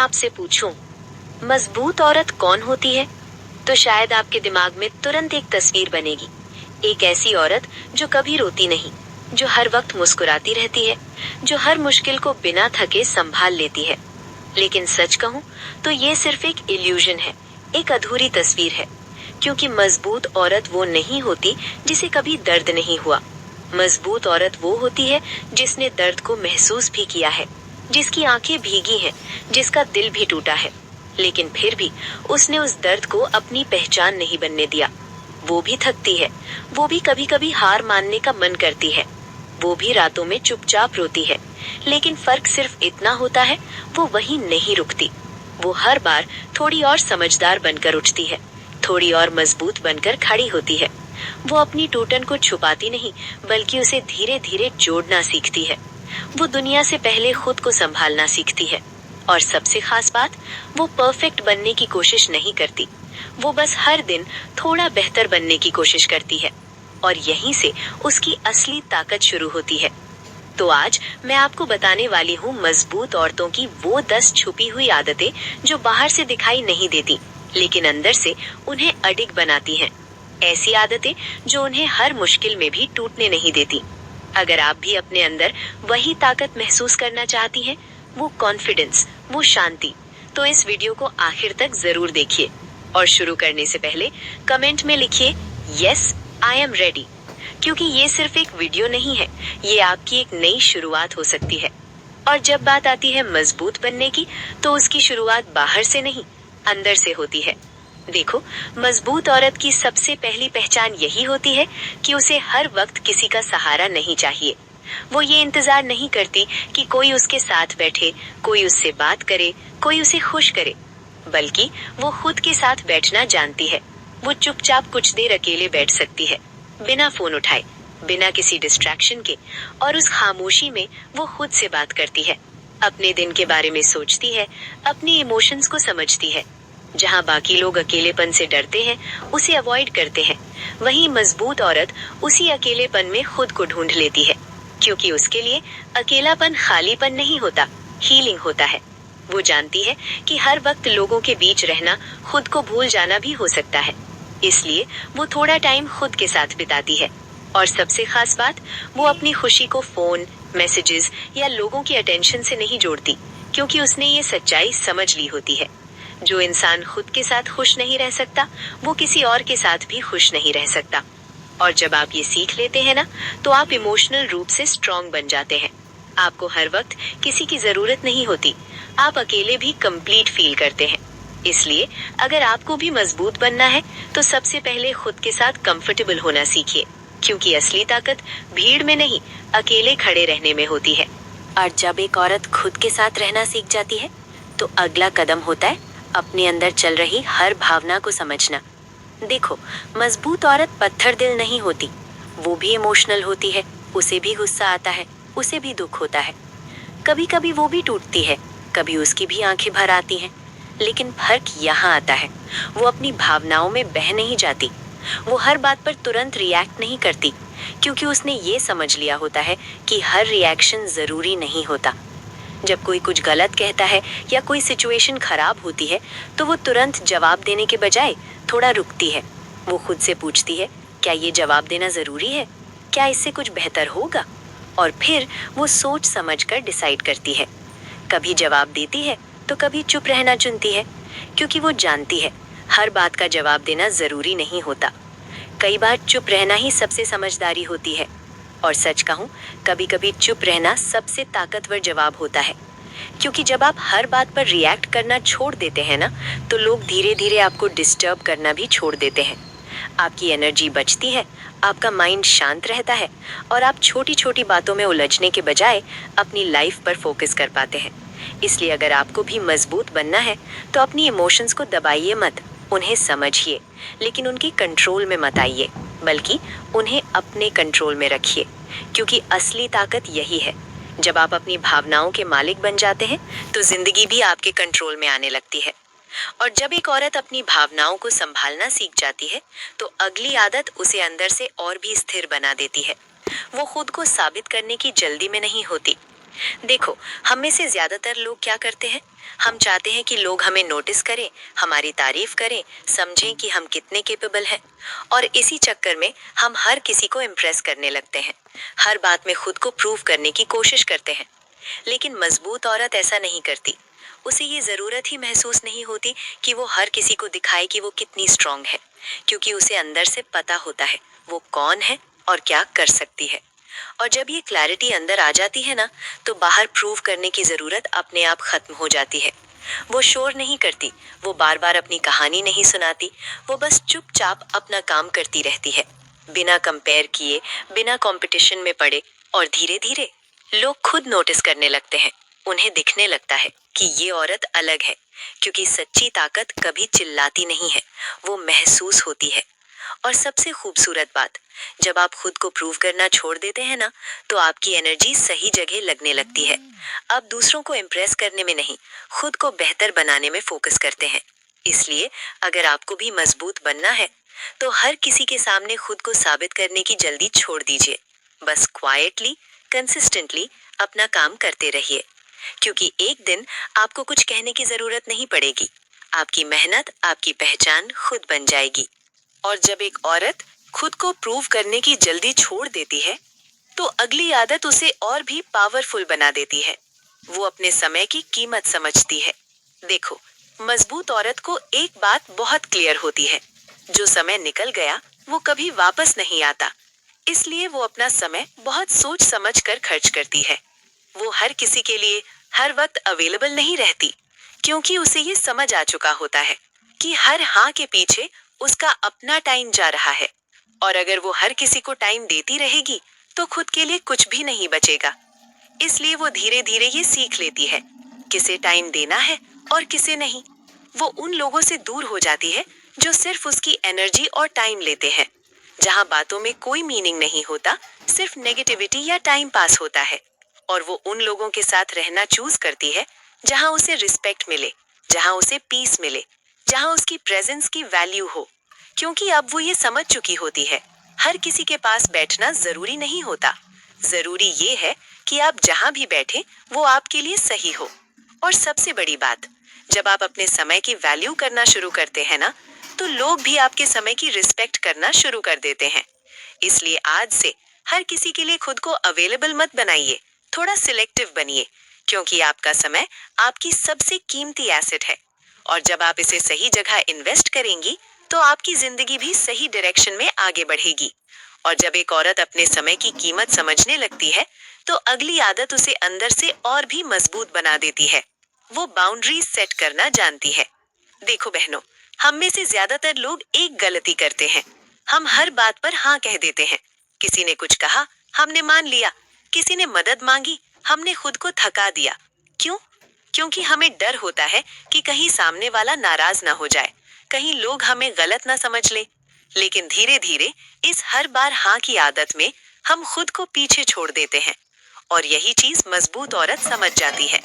आपसे पूछूं, मजबूत औरत कौन होती है, तो शायद आपके दिमाग में तुरंत एक तस्वीर बनेगी। एक ऐसी औरत जो कभी रोती नहीं, जो हर वक्त मुस्कुराती रहती है, जो हर मुश्किल को बिना थके संभाल लेती है। लेकिन सच कहूं तो ये सिर्फ एक इल्यूजन है, एक अधूरी तस्वीर है। क्योंकि मजबूत औरत वो नहीं होती जिसे कभी दर्द नहीं हुआ। मजबूत औरत वो होती है जिसने दर्द को महसूस भी किया है, जिसकी आंखें भीगी हैं, जिसका दिल भी टूटा है, लेकिन फिर भी उसने उस दर्द को अपनी पहचान नहीं बनने दिया। वो भी थकती है, वो भी कभी कभी हार मानने का मन करती है, वो भी रातों में चुपचाप रोती है। लेकिन फर्क सिर्फ इतना होता है, वो वहीं नहीं रुकती। वो हर बार थोड़ी और समझदार बनकर उठती है, थोड़ी और मजबूत बनकर खड़ी होती है। वो अपनी टूटन को छुपाती नहीं, बल्कि उसे धीरे धीरे जोड़ना सीखती है। वो दुनिया से पहले खुद को संभालना सीखती है। और सबसे खास बात, वो परफेक्ट बनने की कोशिश नहीं करती, वो बस हर दिन थोड़ा बेहतर बनने की कोशिश करती है। और यहीं से उसकी असली ताकत शुरू होती है। तो आज मैं आपको बताने वाली हूँ मजबूत औरतों की वो 10 छुपी हुई आदतें जो बाहर से दिखाई नहीं देती, लेकिन अंदर से उन्हें अडिग बनाती हैं। ऐसी आदतें जो उन्हें हर मुश्किल में भी टूटने नहीं देती। अगर आप भी अपने अंदर वही ताकत महसूस करना चाहती हैं, वो कॉन्फिडेंस, वो शांति, तो इस वीडियो को आखिर तक जरूर देखिए। और शुरू करने से पहले कमेंट में लिखिए, यस आई एम रेडी। क्योंकि ये सिर्फ एक वीडियो नहीं है, ये आपकी एक नई शुरुआत हो सकती है। और जब बात आती है मजबूत बनने की, तो उसकी शुरुआत बाहर से नहीं, अंदर से होती है। देखो, मजबूत औरत की सबसे पहली पहचान यही होती है कि उसे हर वक्त किसी का सहारा नहीं चाहिए। वो ये इंतजार नहीं करती कि कोई उसके साथ बैठे, कोई उससे बात करे, कोई उसे खुश करे, बल्कि वो खुद के साथ बैठना जानती है। वो चुपचाप कुछ देर अकेले बैठ सकती है, बिना फोन उठाए, बिना किसी डिस्ट्रैक्शन के, और उस खामोशी में वो खुद से बात करती है, अपने दिन के बारे में सोचती है, अपने इमोशंस को समझती है। जहाँ बाकी लोग अकेलेपन से डरते हैं, उसे अवॉइड करते हैं, वहीं मजबूत औरत उसी अकेलेपन में खुद को ढूंढ लेती है। क्योंकि उसके लिए अकेलापन खालीपन नहीं होता, हीलिंग होता है। वो जानती है कि हर वक्त लोगों के बीच रहना खुद को भूल जाना भी हो सकता है, इसलिए वो थोड़ा टाइम खुद के साथ बिताती है। और सबसे खास बात, वो अपनी खुशी को फोन, मैसेजेस या लोगों की अटेंशन से नहीं जोड़ती, क्योंकि उसने ये सच्चाई समझ ली होती है। जो इंसान खुद के साथ खुश नहीं रह सकता, वो किसी और के साथ भी खुश नहीं रह सकता। और जब आप ये सीख लेते हैं ना, तो आप इमोशनल रूप से स्ट्रांग बन जाते हैं। आपको हर वक्त किसी की जरूरत नहीं होती, आप अकेले भी कंप्लीट फील करते हैं। इसलिए अगर आपको भी मजबूत बनना है, तो सबसे पहले खुद के साथ कंफर्टेबल होना सीखिए, क्योंकि असली ताकत भीड़ में नहीं, अकेले खड़े रहने में होती है। और जब एक औरत खुद के साथ रहना सीख जाती है, तो अगला कदम होता है अपने अंदर चल रही हर भावना को समझना। देखो, मजबूत औरत पत्थर दिल नहीं होती, वो भी इमोशनल होती है। उसे भी गुस्सा आता है, उसे भी दुख होता है, कभी कभी वो भी टूटती है, कभी उसकी भी आंखें भर आती हैं। लेकिन फर्क यहाँ आता है, वो अपनी भावनाओं में बह नहीं जाती, वो हर बात पर तुरंत रिएक्ट नहीं करती, क्योंकि उसने ये समझ लिया होता है कि हर रिएक्शन जरूरी नहीं होता। जब कोई कुछ गलत कहता है या कोई सिचुएशन खराब होती है, तो वो तुरंत जवाब देने के बजाय थोड़ा रुकती है। वो खुद से पूछती है, क्या ये जवाब देना जरूरी है, क्या इससे कुछ बेहतर होगा? और फिर वो सोच समझ कर डिसाइड करती है। कभी जवाब देती है, तो कभी चुप रहना चुनती है, क्योंकि वो जानती है हर बात का जवाब देना जरूरी नहीं होता। कई बार चुप रहना ही सबसे समझदारी होती है। और सच कहूं, कभी कभी चुप रहना सबसे ताकतवर जवाब होता है, क्योंकि जब आप हर बात पर रिएक्ट करना छोड़ देते हैं ना, तो लोग धीरे धीरे आपको डिस्टर्ब करना भी छोड़ देते हैं। आपकी एनर्जी बचती है, आपका माइंड शांत रहता है, और आप छोटी छोटी बातों में उलझने के बजाय अपनी लाइफ पर फोकस कर पाते हैं। इसलिए अगर आपको भी मजबूत बनना है, तो अपनी इमोशंस को दबाइए मत, उन्हें समझिए, लेकिन उनकी कंट्रोल में मत आइए, बल्कि उन्हें अपने कंट्रोल में रखिए। क्योंकि असली ताकत यही है, जब आप अपनी भावनाओं के मालिक बन जाते हैं, तो जिंदगी भी आपके कंट्रोल में आने लगती है। और जब एक औरत अपनी भावनाओं को संभालना सीख जाती है, तो अगली आदत उसे अंदर से और भी स्थिर बना देती है। वो खुद को साबित करने की जल्दी में नहीं होती, देखो, हम में से ज्यादातर लोग क्या करते हैं? हम चाहते हैं कि लोग हमें नोटिस करें, हमारी तारीफ करें, समझें कि हम कितने कैपेबल हैं। और इसी चक्कर में हम हर किसी को इम्प्रेस करने लगते हैं। हर बात में खुद को प्रूव करने की कोशिश करते हैं। लेकिन मजबूत औरत ऐसा नहीं करती। उसे ये जरूरत ही महसूस नहीं होती कि वो हर किसी को दिखाए कि वो कितनी स्ट्रांग है, क्योंकि उसे अंदर से पता होता है वो कौन है और क्या कर सकती है। और जब ये क्लैरिटी अंदर आ जाती है ना, तो बाहर प्रूव करने की जरूरत अपने आप खत्म हो जाती है। वो शोर नहीं करती, वो बार बार अपनी कहानी नहीं सुनाती, वो बस चुपचाप अपना काम करती रहती है, बिना कंपेयर किए, बिना कंपटीशन में पड़े। और धीरे धीरे लोग खुद नोटिस करने लगते हैं। उन्हें दिखने लगता है कि ये औरत अलग है, क्योंकि सच्ची ताकत कभी चिल्लाती नहीं है, वो महसूस होती है। और सबसे खूबसूरत बात, जब आप खुद को प्रूव करना छोड़ देते हैं ना, तो आपकी एनर्जी सही जगह लगने लगती है। आप दूसरों को इम्प्रेस करने में नहीं, खुद को बेहतर बनाने में फोकस करते हैं। इसलिए अगर आपको भी मजबूत बनना है, तो हर किसी के सामने खुद को साबित करने की जल्दी छोड़ दीजिए। बस क्वाइटली, कंसिस्टेंटली अपना काम करते रहिए, क्योंकि एक दिन आपको कुछ कहने की जरूरत नहीं पड़ेगी। आपकी मेहनत, आपकी पहचान खुद बन जाएगी। और जब एक औरत खुद को प्रूव करने की जल्दी छोड़ देती है, तो अगली आदत उसे और भी पावरफुल बना देती है। वो अपने समय की कीमत समझती है। देखो, मजबूत औरत को एक बात बहुत क्लियर होती है, जो समय निकल गया वो कभी वापस नहीं आता। इसलिए वो अपना समय बहुत सोच समझ कर खर्च करती है। वो हर किसी के लिए हर वक्त अवेलेबल नहीं रहती, क्योंकि उसे ये समझ आ चुका होता है कि हर हाँ के पीछे उसका अपना टाइम जा रहा है। और अगर वो हर किसी को टाइम देती रहेगी, तो खुद के लिए कुछ भी नहीं बचेगा। इसलिए वो धीरे धीरे ये सीख लेती है किसे टाइम देना है और किसे नहीं। वो उन लोगों से दूर हो जाती है जो सिर्फ उसकी एनर्जी और टाइम लेते हैं, जहाँ बातों में कोई मीनिंग नहीं होता, सिर्फ नेगेटिविटी या टाइम पास होता है। और वो उन लोगों के साथ रहना चूज करती है जहाँ उसे रिस्पेक्ट मिले, जहाँ उसे पीस मिले, जहाँ उसकी प्रेजेंस की वैल्यू हो। क्योंकि अब वो ये समझ चुकी होती है, हर किसी के पास बैठना जरूरी नहीं होता। जरूरी ये है कि आप जहाँ भी बैठे वो आपके लिए सही हो। और सबसे बड़ी बात, जब आप अपने समय की वैल्यू करना शुरू करते हैं ना, तो लोग भी आपके समय की रिस्पेक्ट करना शुरू कर देते हैं। इसलिए आज से हर किसी के लिए खुद को अवेलेबल मत बनाइए, थोड़ा सिलेक्टिव बनिए, क्योंकि आपका समय आपकी सबसे कीमती एसेट है। और जब आप इसे सही जगह इन्वेस्ट करेंगी, तो आपकी जिंदगी भी सही डायरेक्शन में आगे बढ़ेगी। और जब एक औरत अपने समय की कीमत समझने लगती है, तो अगली आदत उसे अंदर से और भी मजबूत बना देती है। वो बाउंड्रीज सेट करना जानती है। देखो बहनों, हम में से ज्यादातर लोग एक गलती करते हैं। हम हर बात पर हाँ कह देते हैं। किसी ने कुछ कहा, हमने मान लिया। किसी ने मदद मांगी, हमने खुद को थका दिया। क्यों? क्योंकि हमें डर होता है कि कहीं सामने वाला नाराज ना हो जाए, कहीं लोग हमें गलत ना समझ ले। लेकिन धीरे धीरे इस हर बार हाँ की आदत में हम खुद को पीछे छोड़ देते हैं। और यही चीज मजबूत औरत समझ जाती है।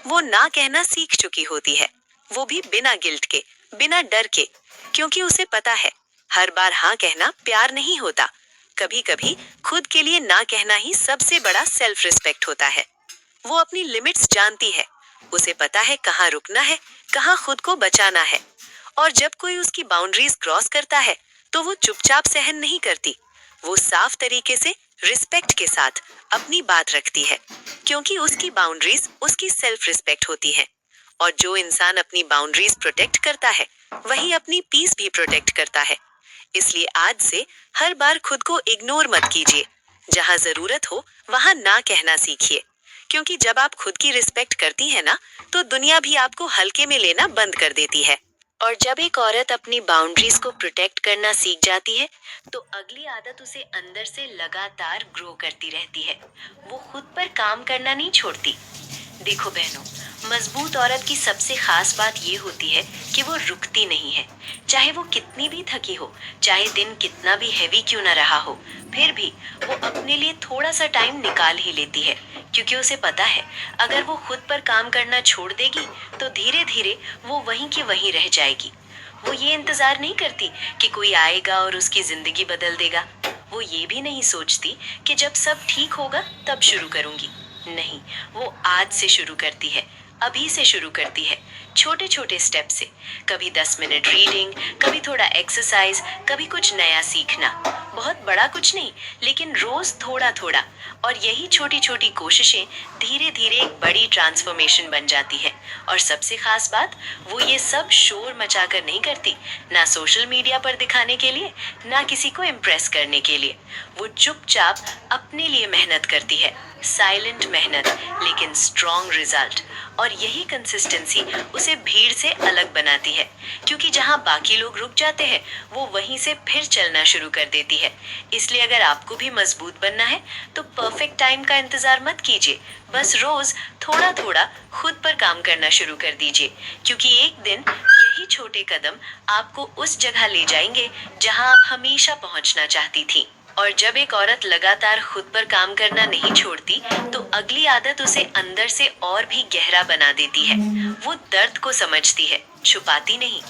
वो ना कहना सीख चुकी होती है, वो भी बिना गिल्ट के, बिना डर के, क्योंकि उसे पता है हर बार हाँ कहना प्यार नहीं होता। कभी कभी खुद के लिए ना कहना ही सबसे बड़ा सेल्फ रिस्पेक्ट होता है। वो अपनी लिमिट्स जानती है, उसे पता है कहाँ रुकना है, कहाँ खुद को बचाना है। और जब कोई उसकी बाउंड्रीज क्रॉस करता है, तो वो चुपचाप सहन नहीं करती। वो साफ तरीके से, रिस्पेक्ट के साथ अपनी बात रखती है, क्योंकि उसकी बाउंड्रीज उसकी सेल्फ रिस्पेक्ट होती है। और जो इंसान अपनी बाउंड्रीज प्रोटेक्ट करता है, वही अपनी पीस भी प्रोटेक्ट करता है। इसलिए आज से हर बार खुद को इग्नोर मत कीजिए। जहाँ जरूरत हो वहाँ ना कहना सीखिए, क्योंकि जब आप खुद की रिस्पेक्ट करती है ना, तो दुनिया भी आपको हल्के में लेना बंद कर देती है। और जब एक औरत अपनी बाउंड्रीज को प्रोटेक्ट करना सीख जाती है, तो अगली आदत उसे अंदर से लगातार ग्रो करती रहती है। वो खुद पर काम करना नहीं छोड़ती। देखो बहनों, मजबूत औरत की सबसे खास बात ये होती है कि वो रुकती नहीं है। चाहे वो कितनी भी थकी हो, चाहे दिन कितना भी हैवी क्यों ना रहा हो, फिर भी वो अपने लिए थोड़ा सा टाइम निकाल ही लेती है, क्योंकि उसे पता है अगर वो खुद पर काम करना छोड़ देगी, तो धीरे धीरे वो वहीं की वहीं रह जाएगी। वो ये इंतजार नहीं करती कि कोई आएगा और उसकी जिंदगी बदल देगा। वो ये भी नहीं सोचती कि जब सब ठीक होगा तब शुरू करूंगी। नहीं, वो आज से शुरू करती है, अभी से शुरू करती है, छोटे छोटे स्टेप से। कभी 10 मिनट रीडिंग, कभी थोड़ा एक्सरसाइज, कभी कुछ नया सीखना। बहुत बड़ा कुछ नहीं, लेकिन रोज थोड़ा थोड़ा। और यही छोटी छोटी कोशिशें धीरे धीरे एक बड़ी ट्रांसफॉर्मेशन बन जाती है। और सबसे खास बात, वो ये सब शोर मचाकर नहीं करती, ना सोशल मीडिया पर दिखाने के लिए, ना किसी को इम्प्रेस करने के लिए। वो चुपचाप अपने लिए मेहनत करती है, साइलेंट मेहनत, लेकिन स्ट्रॉन्ग रिजल्ट। और यही कंसिस्टेंसी उसे भीड़ से अलग बनाती है, क्योंकि जहां बाकी लोग रुक जाते हैं, वो वहीं से फिर चलना शुरू कर देती है। इसलिए अगर आपको भी मजबूत बनना है, तो परफेक्ट टाइम का इंतजार मत कीजिए, बस रोज थोड़ा थोड़ा खुद पर काम करना शुरू कर दीजिए, क्योंकि एक दिन यही छोटे कदम आपको उस जगह ले जाएंगे जहां आप हमेशा पहुंचना चाहती थी। और जब एक औरत लगातार खुद पर काम करना नहीं छोड़ती, तो अगली आदत उसे अंदर से और भी गहरा बना देती है। वो दर्द को समझती है, छुपाती नहीं।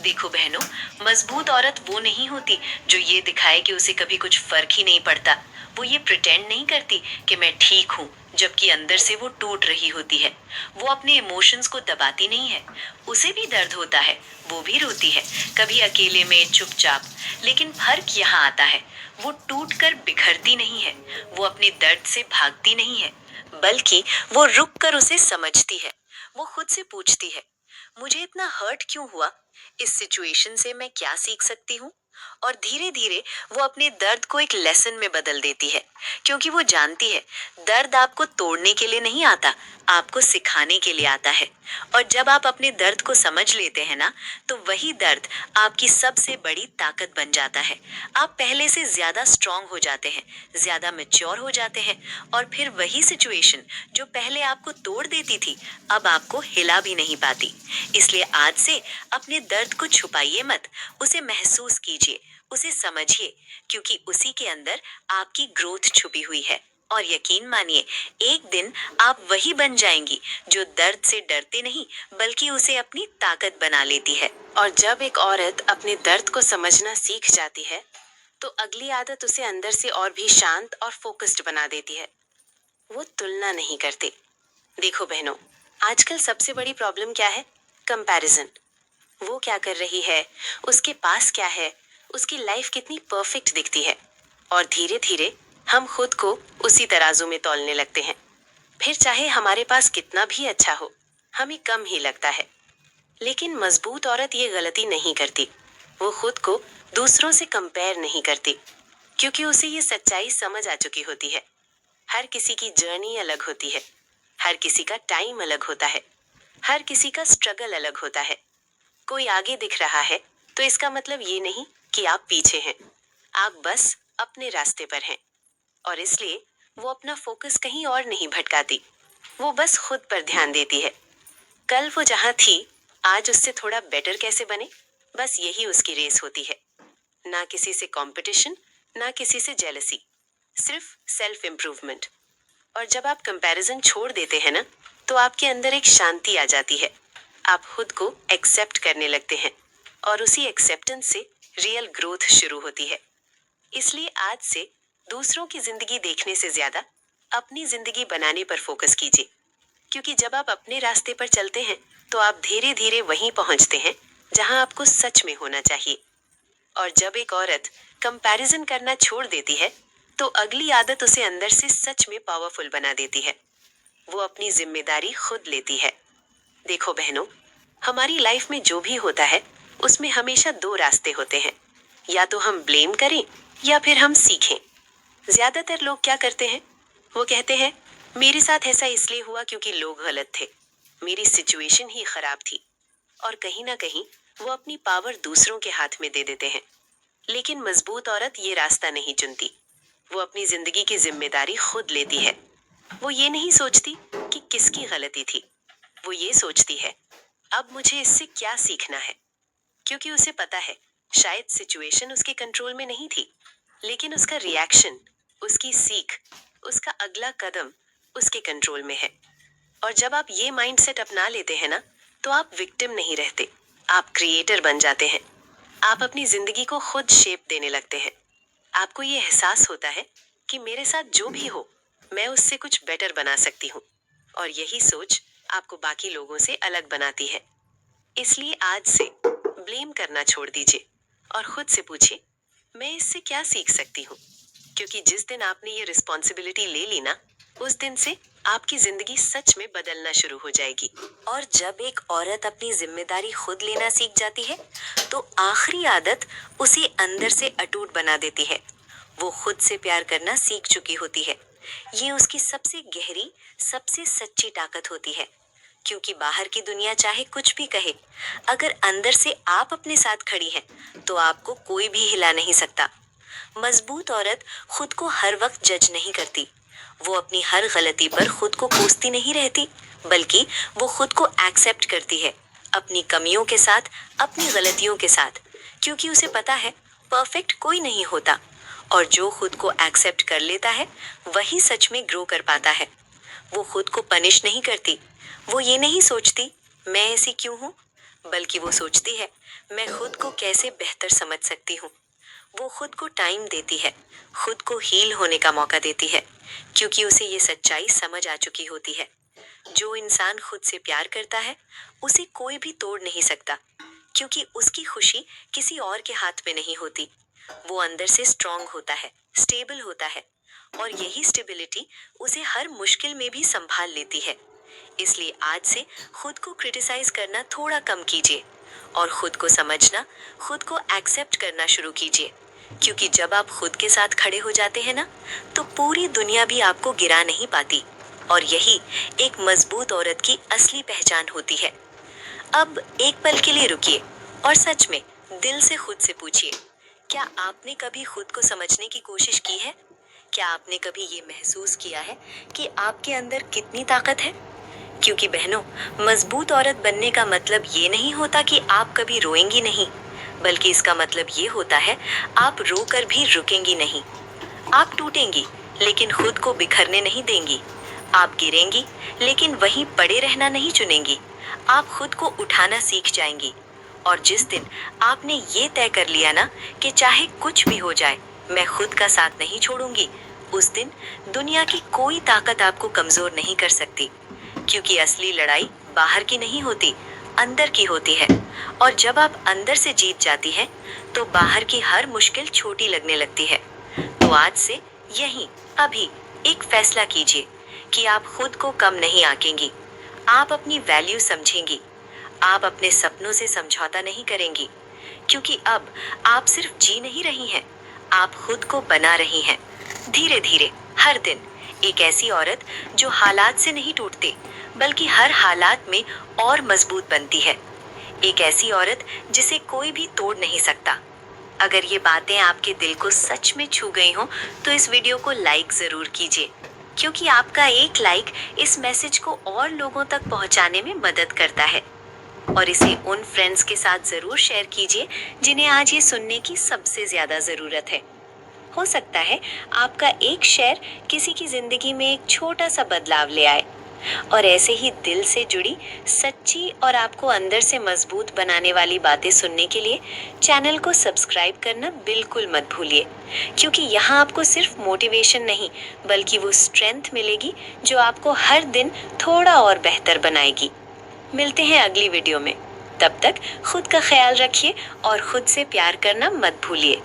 देखो बहनों, मजबूत औरत वो नहीं होती जो ये दिखाए कि उसे कभी कुछ फर्क ही नहीं पड़ता। वो ये प्रिटेंड नहीं करती कि मैं ठीक हूँ, जबकि अंदर से वो टूट रही होती है। वो अपने इमोशंस को दबाती नहीं है। उसे भी दर्द होता है, वो भी रोती है, कभी अकेले में चुपचाप। लेकिन फर्क यहाँ आता है, वो टूट कर बिखरती नहीं है, वो अपने दर्द से भागती नहीं है, बल्कि वो रुक कर उसे समझती है। वो खुद से पूछती है, मुझे इतना हर्ट क्यों हुआ? इस सिचुएशन से मैं क्या सीख सकती हूँ? और धीरे धीरे वो अपने दर्द को एक लेसन में बदल देती है, क्योंकि वो जानती है दर्द आपको तोड़ने के लिए नहीं आता, आपको सिखाने के लिए आता है। और जब आप अपने दर्द को समझ लेते हैं ना, तो वही दर्द आपकी सबसे बड़ी ताकत बन जाता है। आप पहले से ज्यादा स्ट्रांग हो जाते हैं, ज्यादा मैच्योर हो जाते हैं। और फिर वही सिचुएशन जो पहले आपको तोड़ देती थी, अब आपको हिला भी नहीं पाती। इसलिए आज से अपने दर्द को छुपाइए मत, उसे महसूस कीजिए, उसे समझिए, क्योंकि उसी के अंदर आपकी ग्रोथ छुपी हुई है। और यकीन मानिए, एक दिन आप वही बन जाएंगी जो दर्द से डरते नहीं, बल्कि उसे अपनी ताकत बना लेती है। और जब एक औरत अपने दर्द को समझना सीख जाती है, तो अगली आदत उसे अंदर से और भी शांत और फोकस्ड बना देती है। वो तुलना नहीं करते। देखो बहनों, आजकल सबसे बड़ी प्रॉब्लम क्या है? कंपैरिजन। वो क्या कर रही है, उसके पास क्या है, उसकी लाइफ कितनी परफेक्ट दिखती है। और धीरे धीरे हम खुद को उसी तराजू में तौलने लगते हैं। फिर चाहे हमारे पास कितना भी अच्छा हो, हमें कम ही लगता है। लेकिन मजबूत औरत ये गलती नहीं करती। वो खुद को दूसरों से कंपेयर नहीं करती, क्योंकि उसे ये सच्चाई समझ आ चुकी होती है। हर किसी की जर्नी अलग होती है, हर किसी का टाइम अलग होता है, हर किसी का स्ट्रगल अलग होता है। कोई आगे दिख रहा है तो इसका मतलब ये नहीं कि आप पीछे हैं। आप बस अपने रास्ते पर हैं। और इसलिए वो अपना फोकस कहीं और नहीं भटकाती, वो बस खुद पर ध्यान देती है। कल वो जहां थी, आज उससे थोड़ा बेटर कैसे बने, बस यही उसकी रेस होती है। ना किसी से कंपटीशन, ना किसी से जेलसी, सिर्फ सेल्फ इम्प्रूवमेंट। और जब आप कंपैरिजन छोड़ देते हैं ना, तो आपके अंदर एक शांति आ जाती है। आप खुद को एक्सेप्ट करने लगते हैं, और उसी एक्सेप्टेंस से रियल ग्रोथ शुरू होती है। इसलिए आज से दूसरों की जिंदगी देखने से ज्यादा अपनी जिंदगी बनाने पर फोकस कीजिए, क्योंकि जब आप अपने रास्ते पर चलते हैं, तो आप धीरे धीरे वहीं पहुंचते हैं जहां आपको सच में होना चाहिए। और जब एक औरत कंपैरिजन करना छोड़ देती है, तो अगली आदत उसे अंदर से सच में पावरफुल बना देती है। वो अपनी जिम्मेदारी खुद लेती है। देखो बहनों, हमारी लाइफ में जो भी होता है, उसमें हमेशा दो रास्ते होते हैं। या तो हम ब्लेम करें, या फिर हम सीखें। ज्यादातर लोग क्या करते हैं, वो कहते हैं मेरे साथ ऐसा इसलिए हुआ क्योंकि लोग गलत थे, मेरी सिचुएशन ही खराब थी। और कहीं ना कहीं वो अपनी पावर दूसरों के हाथ में दे देते हैं। लेकिन मजबूत औरत ये रास्ता नहीं चुनती। वो अपनी जिंदगी की जिम्मेदारी खुद लेती है। वो ये नहीं सोचती कि किसकी गलती थी, वो ये सोचती है अब मुझे इससे क्या सीखना है। क्योंकि उसे पता है शायद सिचुएशन उसके कंट्रोल में नहीं थी, लेकिन उसका रिएक्शन, उसकी सीख, उसका अगला कदम उसके कंट्रोल में है। और जब आप ये माइंडसेट अपना लेते हैं ना, तो आप विक्टिम नहीं रहते, आप क्रिएटर बन जाते हैं। आप अपनी जिंदगी को खुद शेप देने लगते हैं। आपको ये एहसास होता है कि मेरे साथ जो भी हो, मैं उससे कुछ बेटर बना सकती हूँ। और यही सोच आपको बाकी लोगों से अलग बनाती है। इसलिए आज से ब्लेम करना छोड़ दीजिए और खुद से पूछिए, मैं इससे क्या सीख सकती हूँ? क्योंकि जिस दिन आपने ये रिस्पॉन्सिबिलिटी ले ली ना, उस दिन से आपकी जिंदगी सच में बदलना शुरू हो जाएगी। और जब एक औरत अपनी जिम्मेदारी खुद लेना सीख जाती है, तो आखिरी आदत उसे अंदर से अटूट बना देती है। वो खुद से प्यार करना सीख चुकी होती है। ये उसकी सबसे गहरी, सबसे सच्ची ताकत होती है। क्योंकि बाहर की दुनिया चाहे कुछ भी कहे, अगर अंदर से आप अपने साथ खड़ी हैं, तो आपको कोई भी हिला नहीं सकता। मजबूत औरत खुद को हर वक्त जज नहीं करती। वो अपनी हर गलती पर खुद को कोसती नहीं रहती, बल्कि वो खुद को एक्सेप्ट करती है, अपनी कमियों के साथ, अपनी गलतियों के साथ। क्योंकि उसे पता है परफेक्ट कोई नहीं होता, और जो खुद को एक्सेप्ट कर लेता है वही सच में ग्रो कर पाता है। वो खुद को पनिश नहीं करती। वो ये नहीं सोचती मैं ऐसी क्यों हूँ, बल्कि वो सोचती है मैं खुद को कैसे बेहतर समझ सकती हूँ। वो खुद को टाइम देती है, खुद को हील होने का मौका देती है, क्योंकि उसे ये सच्चाई समझ आ चुकी होती है। जो इंसान खुद से प्यार करता है, उसे कोई भी तोड़ नहीं सकता, क्योंकि उसकी खुशी किसी और के हाथ में नहीं होती। वो अंदर से स्ट्रांग होता है, स्टेबल होता है, और यही स्टेबिलिटी उसे हर मुश्किल में भी संभाल लेती है। इसलिए आज से खुद को क्रिटिसाइज करना थोड़ा कम कीजिए और खुद को समझना, खुद को एक्सेप्ट करना शुरू कीजिए। क्योंकि जब आप खुद के साथ खड़े हो जाते हैं ना, तो पूरी दुनिया भी आपको गिरा नहीं पाती। और यही एक मजबूत औरत की असली पहचान होती है। अब एक पल के लिए रुकिए और सच में दिल से खुद से पूछिए, क्या आपने कभी खुद को समझने की कोशिश की है? क्या आपने कभी ये महसूस किया है कि आपके अंदर कितनी ताकत है? क्योंकि बहनों, मजबूत औरत बनने का मतलब ये नहीं होता कि आप कभी रोएंगी नहीं, बल्कि इसका मतलब ये होता है आप रोकर भी रुकेंगी नहीं। आप टूटेंगी, लेकिन खुद को बिखरने नहीं देंगी। आप गिरेंगी, लेकिन वहीं पड़े रहना नहीं चुनेंगी। आप खुद को उठाना सीख जाएंगी। और जिस दिन आपने ये तय कर लिया ना कि चाहे कुछ भी हो जाए, मैं खुद का साथ नहीं छोड़ूंगी, उस दिन दुनिया की कोई ताकत आपको कमजोर नहीं कर सकती। क्योंकि असली लड़ाई बाहर की नहीं होती, अंदर की होती है। और जब आप अंदर से जीत जाती हैं, तो बाहर की हर मुश्किल छोटी लगने लगती है। तो आज से यहीं अभी एक फैसला कीजिए कि आप खुद को कम नहीं आंकेंगी। आप अपनी वैल्यू समझेंगी। आप अपने सपनों से समझौता नहीं करेंगी। क्योंकि अब आप सिर्फ जी नहीं रही हैं, आप खुद को बना रही हैं। धीरे धीरे हर दिन एक ऐसी औरत जो हालात से नहीं टूटती, बल्कि हर हालात में और मजबूत बनती है। एक ऐसी औरत जिसे कोई भी तोड़ नहीं सकता। अगर ये बातें आपके दिल को सच में छू गई हों, तो इस वीडियो को लाइक जरूर कीजिए, क्योंकि आपका एक लाइक इस मैसेज को और लोगों तक पहुंचाने में मदद करता है। और इसे उन फ्रेंड्स के साथ जरूर शेयर कीजिए जिन्हें आज ये सुनने की सबसे ज्यादा जरूरत है। हो सकता है आपका एक शेयर किसी की जिंदगी में एक छोटा सा बदलाव ले आए। और ऐसे ही दिल से जुड़ी, सच्ची और आपको अंदर से मजबूत बनाने वाली बातें सुनने के लिए चैनल को सब्सक्राइब करना बिल्कुल मत भूलिए, क्योंकि यहाँ आपको सिर्फ मोटिवेशन नहीं, बल्कि वो स्ट्रेंथ मिलेगी जो आपको हर दिन थोड़ा और बेहतर बनाएगी। मिलते हैं अगली वीडियो में। तब तक खुद का ख्याल रखिए और खुद से प्यार करना मत भूलिए।